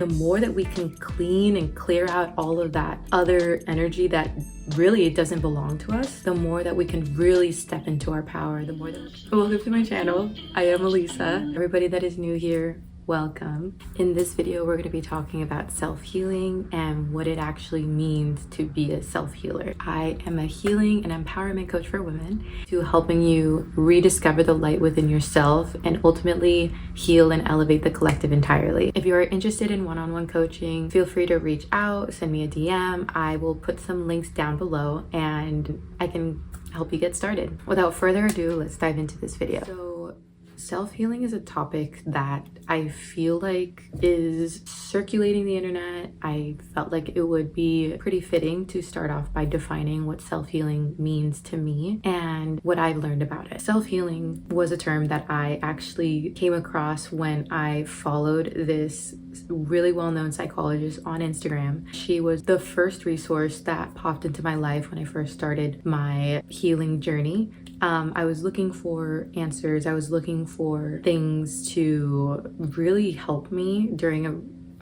The more that we can clean and clear out all of that other energy that really doesn't belong to us, the more that we can really step into our power, the more that welcome to my channel. I am Elisa. Everybody that is new here, welcome. In this video, we're going to be talking about self-healing and what it actually means to be a self-healer. I am a healing and empowerment coach for women, to helping you rediscover the light within yourself and ultimately heal and elevate the collective entirely. If you are interested in one-on-one coaching, feel free to reach out, send me a DM. I will put some links down below and I can help you get started. Without further ado, let's dive into this video. So, self-healing is a topic that I feel like is circulating the internet. I felt like it would be pretty fitting to start off by defining what self-healing means to me and what I've learned about it. Self-healing was a term that I actually came across when I followed this really well-known psychologist on Instagram. She was the first resource that popped into my life when I first started my healing journey. I was looking for answers. I was looking for things to really help me during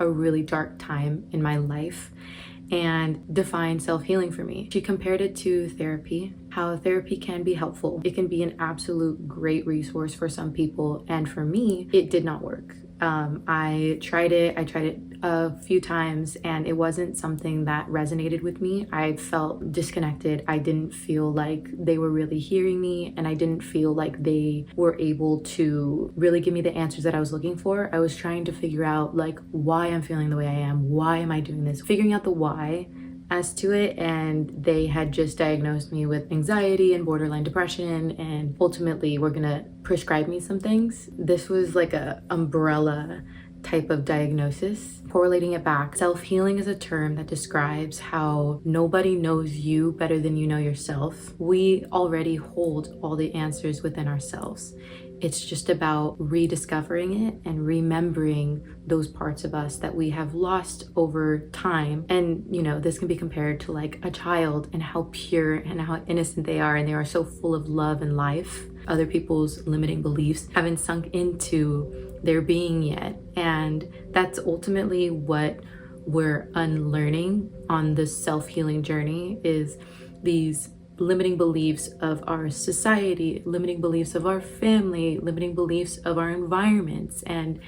a really dark time in my life and define self-healing for me. She compared it to therapy, how therapy can be helpful. It can be an absolute great resource for some people, and for me, it did not work. I tried it a few times and it wasn't something that resonated with me. I felt disconnected. I didn't feel like they were really hearing me, and I didn't feel like they were able to really give me the answers that I was looking for. I was trying to figure out like why I'm feeling the way I am. Why am I doing this? Figuring out the why as to it, and they had just diagnosed me with anxiety and borderline depression, and ultimately were gonna prescribe me some things. This was like a umbrella type of diagnosis. Correlating it back, self-healing is a term that describes how nobody knows you better than you know yourself. We already hold all the answers within ourselves. It's just about rediscovering it and remembering those parts of us that we have lost over time. And you know, this can be compared to like a child and how pure and how innocent they are, and they are so full of love and life. Other people's limiting beliefs haven't sunk into their being yet, and that's ultimately what we're unlearning on this self-healing journey, is these limiting beliefs of our society, limiting beliefs of our family, limiting beliefs of our environments, and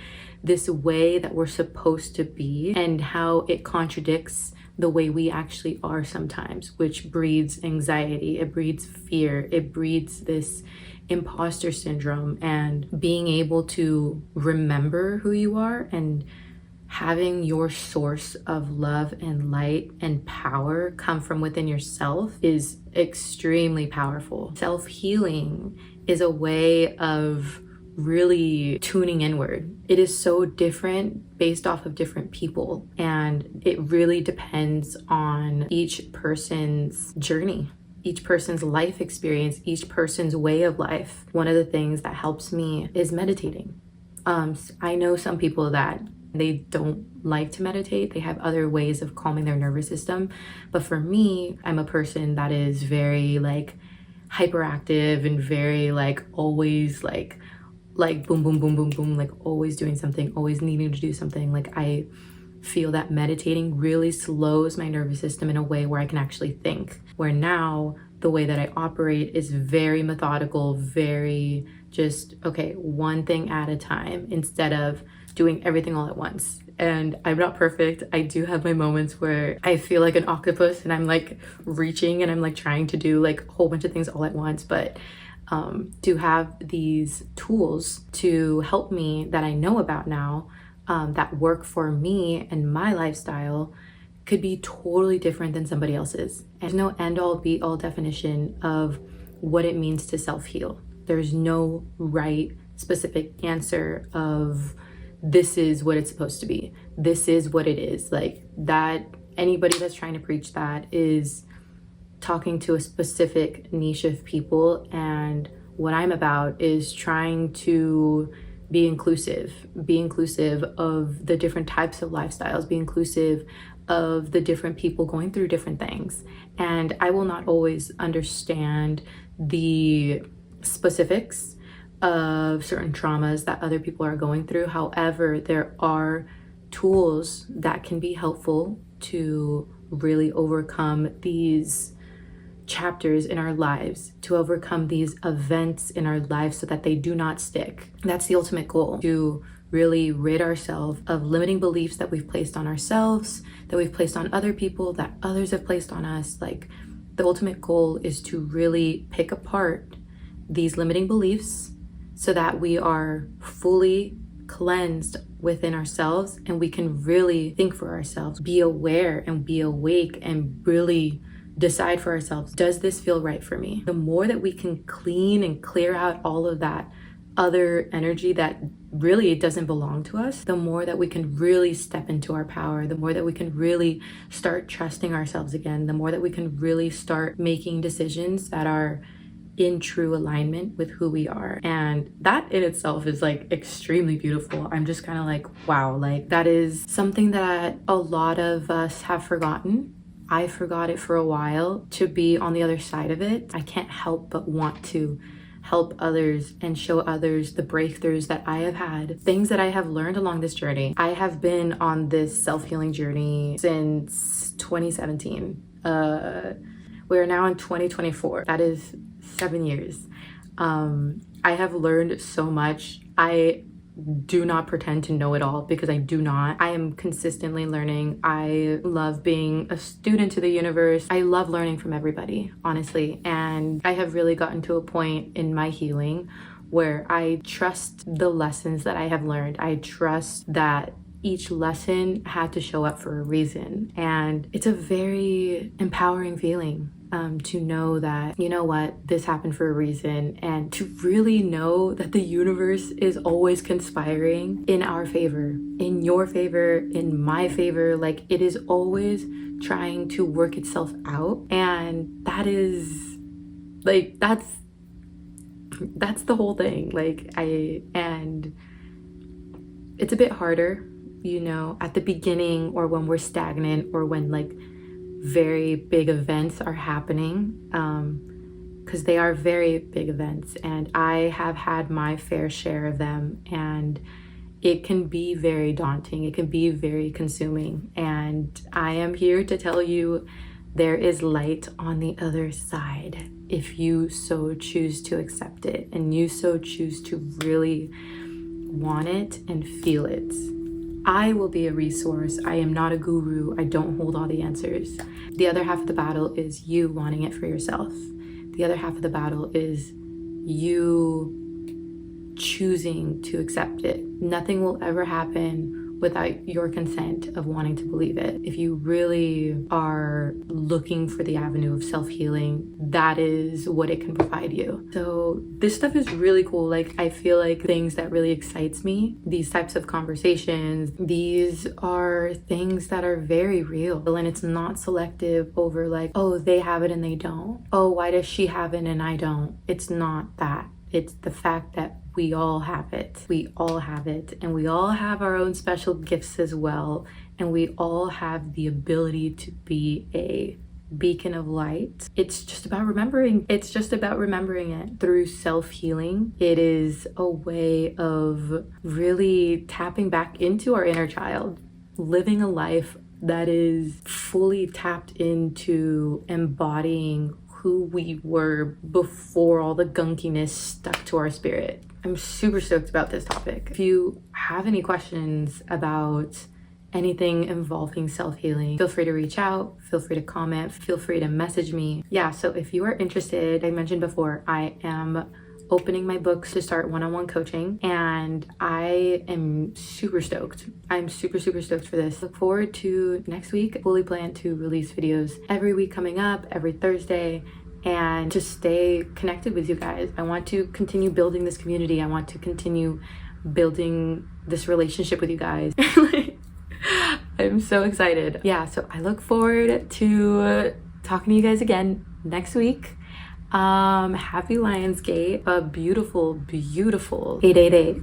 this way that we're supposed to be, and how it contradicts the way we actually are sometimes, which breeds anxiety, it breeds fear, it breeds this imposter syndrome. And being able to remember who you are and having your source of love and light and power come from within yourself is extremely powerful. Self-healing is a way of really tuning inward. It is so different based off of different people, and it really depends on each person's journey, each person's life experience, each person's way of life. One of the things that helps me is meditating. I know some people that they don't like to meditate. They have other ways of calming their nervous system. But for me, I'm a person that is very like hyperactive and very like always like boom, boom, boom, boom, boom, like always doing something, always needing to do something. Like I feel that meditating really slows my nervous system in a way where I can actually think. Where now the way that I operate is very methodical, very just, okay, one thing at a time instead of doing everything all at once. And I'm not perfect. I do have my moments where I feel like an octopus and I'm like reaching and I'm like trying to do like a whole bunch of things all at once. But to have these tools to help me that I know about now, that work for me and my lifestyle, could be totally different than somebody else's. There's no end-all be-all definition of what it means to self-heal. There's no right specific answer of this is what it's supposed to be, this is what it is. Like that, anybody that's trying to preach that is talking to a specific niche of people, and what I'm about is trying to be inclusive of the different types of lifestyles, be inclusive of the different people going through different things. And I will not always understand the specifics of certain traumas that other people are going through. However, there are tools that can be helpful to really overcome these chapters in our lives, to overcome these events in our lives so that they do not stick. That's the ultimate goal, to really rid ourselves of limiting beliefs that we've placed on ourselves, that we've placed on other people, that others have placed on us. Like, the ultimate goal is to really pick apart these limiting beliefs so that we are fully cleansed within ourselves and we can really think for ourselves, be aware and be awake and really decide for ourselves, does this feel right for me? The more that we can clean and clear out all of that other energy that really doesn't belong to us, the more that we can really step into our power, the more that we can really start trusting ourselves again, the more that we can really start making decisions that are in true alignment with who we are. And that in itself is like extremely beautiful. I'm just kind of like, wow, like that is something that a lot of us have forgotten. I forgot it for a while, to be on the other side of it. I can't help but want to help others and show others the breakthroughs that I have had, things that I have learned along this journey. I have been on this self-healing journey since 2017. We are now in 2024. That is 7 years. I have learned so much. I do not pretend to know it all, because I do not. I am consistently learning. I love being a student to the universe. I love learning from everybody, honestly. And I have really gotten to a point in my healing where I trust the lessons that I have learned. I trust that each lesson had to show up for a reason. And it's a very empowering feeling. To know that, you know what, this happened for a reason, and to really know that the universe is always conspiring in our favor, in your favor, in my favor. Like, it is always trying to work itself out. And that is like, that's the whole thing. Like, and it's a bit harder, you know, at the beginning, or when we're stagnant, or when like very big events are happening, because they are very big events, and I have had my fair share of them, and it can be very daunting, it can be very consuming. And I am here to tell you there is light on the other side, if you so choose to accept it and you so choose to really want it and feel it. I will be a resource. I am not a guru. I don't hold all the answers. The other half of the battle is you wanting it for yourself. The other half of the battle is you choosing to accept it. Nothing will ever happen without your consent of wanting to believe it. If you really are looking for the avenue of self-healing, that is what it can provide you. So this stuff is really cool. Like, I feel like things that really excites me, these types of conversations, these are things that are very real. And it's not selective over like, oh, they have it and they don't. Oh, why does she have it and I don't? It's not that. It's the fact that we all have it. We all have it. And we all have our own special gifts as well. And we all have the ability to be a beacon of light. It's just about remembering. It's just about remembering it through self-healing. It is a way of really tapping back into our inner child, living a life that is fully tapped into embodying who we were before all the gunkiness stuck to our spirit. I'm super stoked about this topic. If you have any questions about anything involving self-healing, feel free to reach out, feel free to comment, feel free to message me. Yeah, so if you are interested, I mentioned before, I am opening my books to start one-on-one coaching, and I am super stoked. I'm super stoked for this. Look forward to next week. I fully plan to release videos every week coming up, every Thursday, and to stay connected with you guys. I want to continue building this community. I want to continue building this relationship with you guys. I'm so excited. Yeah, so I look forward to talking to you guys again next week. Happy Lionsgate, a beautiful 888.